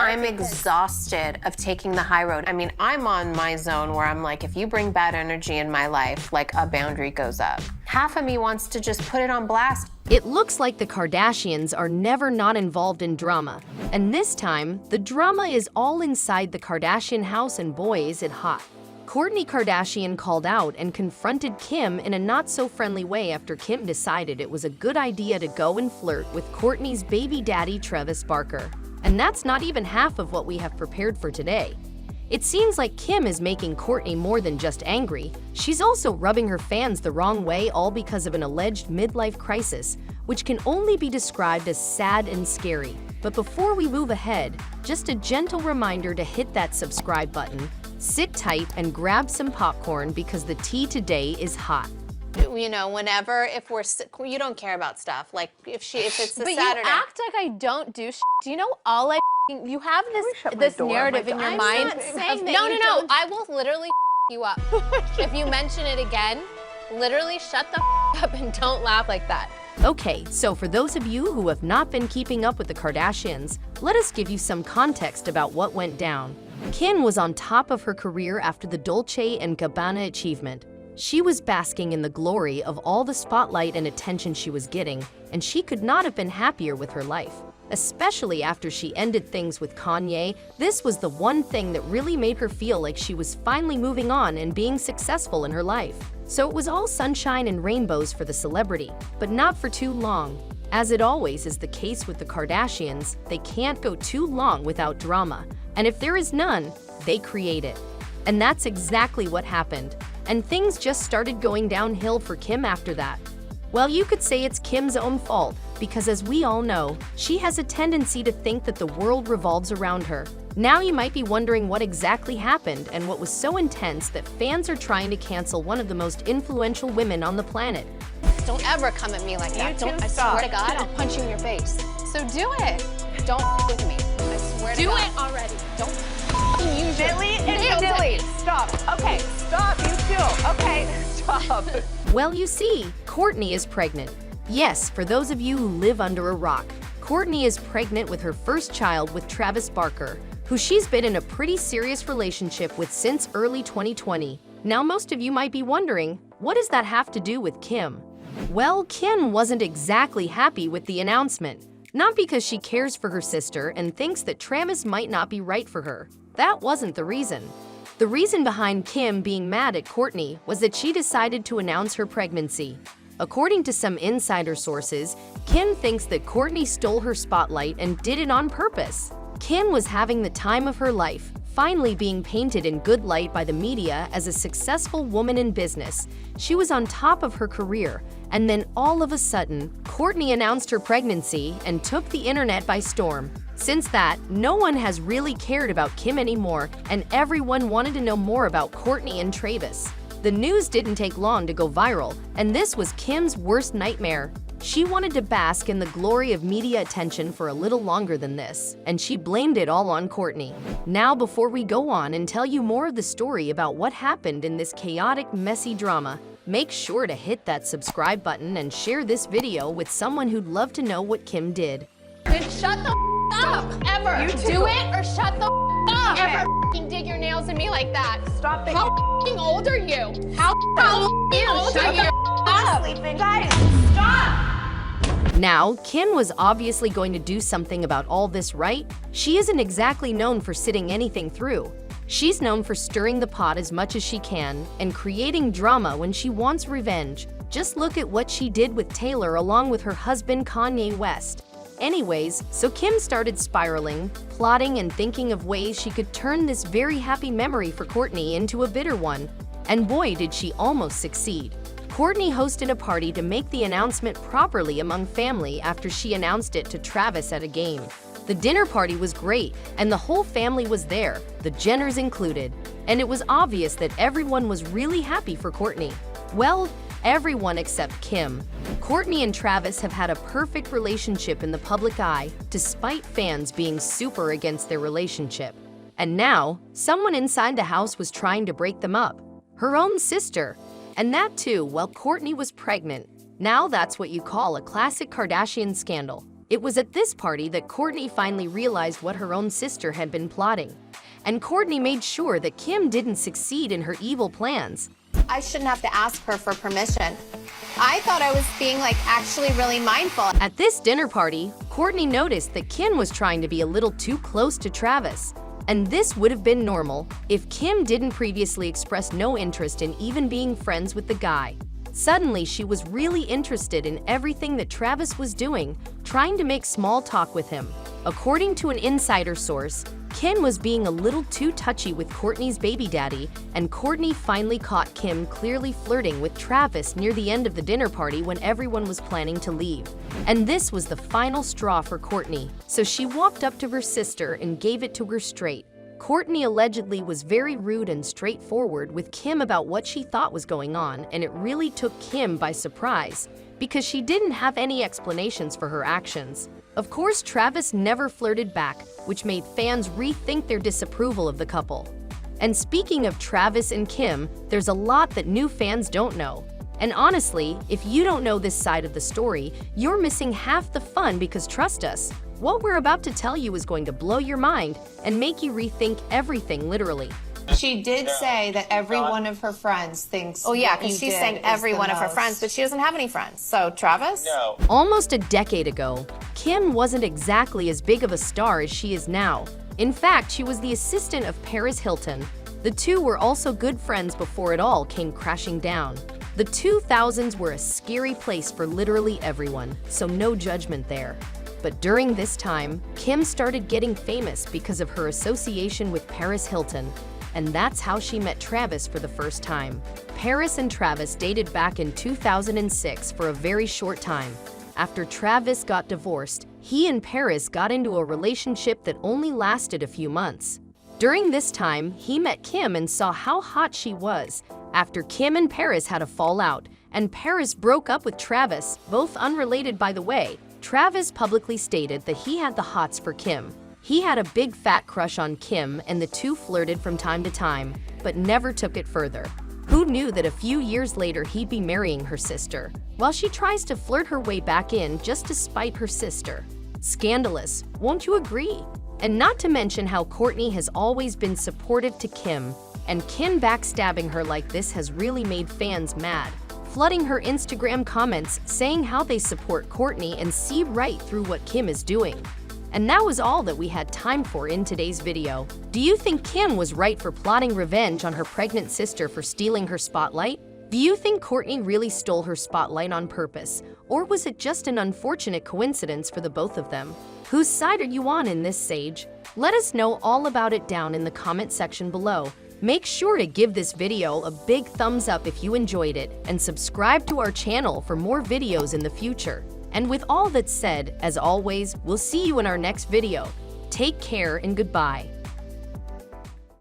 I'm exhausted of taking the high road. I mean, I'm on my zone where I'm like, if you bring bad energy in my life, like a boundary goes up. Half of me wants to just put it on blast. It looks like the Kardashians are never not involved in drama. And this time, the drama is all inside the Kardashian house, and boy, is it hot. Kourtney Kardashian called out and confronted Kim in a not-so-friendly way after Kim decided it was a good idea to go and flirt with Kourtney's baby daddy Travis Barker. And that's not even half of what we have prepared for today. It seems like Kim is making Kourtney more than just angry. She's also rubbing her fans the wrong way, all because of an alleged midlife crisis, which can only be described as sad and scary. But before we move ahead, just a gentle reminder to hit that subscribe button. Sit tight and grab some popcorn because the tea today is hot. You know, whenever, if we're, you don't care about stuff. Like, if it's a but Saturday. You act like I don't do shit. Do you know all you have this narrative in your mind? No, I will literally you up. If you mention it again, literally shut the up and don't laugh like that. Okay, so for those of you who have not been keeping up with the Kardashians, let us give you some context about what went down. Kim was on top of her career after the Dolce and Gabbana achievement. She was basking in the glory of all the spotlight and attention she was getting, and she could not have been happier with her life. Especially after she ended things with Kanye, this was the one thing that really made her feel like she was finally moving on and being successful in her life. So it was all sunshine and rainbows for the celebrity, but not for too long. As it always is the case with the Kardashians, they can't go too long without drama, and if there is none, they create it. And that's exactly what happened. And things just started going downhill for Kim after that. Well, you could say it's Kim's own fault, because as we all know, she has a tendency to think that the world revolves around her. Now you might be wondering what exactly happened and what was so intense that fans are trying to cancel one of the most influential women on the planet. Don't ever come at me like that. I stop. swear to God, I'll punch you in your face. So do it. Don't with me. I swear to Do God. it already. Don't use your Delete and nails at delete. me. Stop. Okay, stop. You too. Okay, stop. Well, you see, Kourtney is pregnant. Yes, for those of you who live under a rock, Kourtney is pregnant with her first child with Travis Barker, who she's been in a pretty serious relationship with since early 2020. Now, most of you might be wondering, what does that have to do with Kim? Well, Kim wasn't exactly happy with the announcement. Not because she cares for her sister and thinks that Travis might not be right for her. That wasn't the reason. The reason behind Kim being mad at Kourtney was that she decided to announce her pregnancy. According to some insider sources, Kim thinks that Kourtney stole her spotlight and did it on purpose. Kim was having the time of her life, finally being painted in good light by the media as a successful woman in business. She was on top of her career, and then all of a sudden, Kourtney announced her pregnancy and took the internet by storm. Since that, no one has really cared about Kim anymore, and everyone wanted to know more about Kourtney and Travis. The news didn't take long to go viral, and this was Kim's worst nightmare. She wanted to bask in the glory of media attention for a little longer than this, and she blamed it all on Kourtney. Now, before we go on and tell you more of the story about what happened in this chaotic, messy drama, make sure to hit that subscribe button and share this video with someone who'd love to know what Kim did. Then shut the up. Ever. You too. Do it or shut the up. Okay. Ever dig your nails in me like that. Stop it. How old are you? How old are you? I'm sleeping. Guys, stop. Now, Kim was obviously going to do something about all this, right? She isn't exactly known for sitting anything through. She's known for stirring the pot as much as she can and creating drama when she wants revenge. Just look at what she did with Taylor along with her husband Kanye West. Anyways, so Kim started spiraling, plotting and thinking of ways she could turn this very happy memory for Kourtney into a bitter one. And boy, did she almost succeed. Kourtney hosted a party to make the announcement properly among family after she announced it to Travis at a game. The dinner party was great, and the whole family was there, the Jenners included. And it was obvious that everyone was really happy for Kourtney. Well, everyone except Kim. Kourtney and Travis have had a perfect relationship in the public eye, despite fans being super against their relationship. And now, someone inside the house was trying to break them up. Her own sister. And that too, while Kourtney was pregnant. Now that's what you call a classic Kardashian scandal. It was at this party that Kourtney finally realized what her own sister had been plotting. And Kourtney made sure that Kim didn't succeed in her evil plans. I shouldn't have to ask her for permission. I thought I was being actually really mindful. At this dinner party, Kourtney noticed that Kim was trying to be a little too close to Travis. And this would have been normal if Kim didn't previously express no interest in even being friends with the guy. Suddenly, she was really interested in everything that Travis was doing, trying to make small talk with him. According to an insider source, Kim was being a little too touchy with Kourtney's baby daddy, and Kourtney finally caught Kim clearly flirting with Travis near the end of the dinner party when everyone was planning to leave. And this was the final straw for Kourtney, so she walked up to her sister and gave it to her straight. Kourtney allegedly was very rude and straightforward with Kim about what she thought was going on, and it really took Kim by surprise because she didn't have any explanations for her actions. Of course, Travis never flirted back, which made fans rethink their disapproval of the couple. And speaking of Travis and Kim, there's a lot that new fans don't know. And honestly, if you don't know this side of the story, you're missing half the fun because trust us, what we're about to tell you is going to blow your mind and make you rethink everything literally. She did say that every one of her friends thinks. Oh yeah, because she's saying every one of her friends, but she doesn't have any friends. So Travis? No. Almost a decade ago, Kim wasn't exactly as big of a star as she is now. In fact, she was the assistant of Paris Hilton. The two were also good friends before it all came crashing down. The 2000s were a scary place for literally everyone, so no judgment there. But during this time, Kim started getting famous because of her association with Paris Hilton. And that's how she met Travis for the first time. Paris and Travis dated back in 2006 for a very short time. After Travis got divorced, he and Paris got into a relationship that only lasted a few months. During this time, he met Kim and saw how hot she was. After Kim and Paris had a fallout, and Paris broke up with Travis, both unrelated by the way, Travis publicly stated that he had the hots for Kim. He had a big fat crush on Kim and the two flirted from time to time, but never took it further. Who knew that a few years later he'd be marrying her sister, while she tries to flirt her way back in just to spite her sister? Scandalous, won't you agree? And not to mention how Kourtney has always been supportive to Kim, and Kim backstabbing her like this has really made fans mad, flooding her Instagram comments saying how they support Kourtney and see right through what Kim is doing. And that was all that we had time for in today's video. Do you think Kim was right for plotting revenge on her pregnant sister for stealing her spotlight? Do you think Kourtney really stole her spotlight on purpose? Or was it just an unfortunate coincidence for the both of them? Whose side are you on in this, Sage? Let us know all about it down in the comment section below. Make sure to give this video a big thumbs up if you enjoyed it, and subscribe to our channel for more videos in the future. And with all that said, as always, we'll see you in our next video. Take care and goodbye.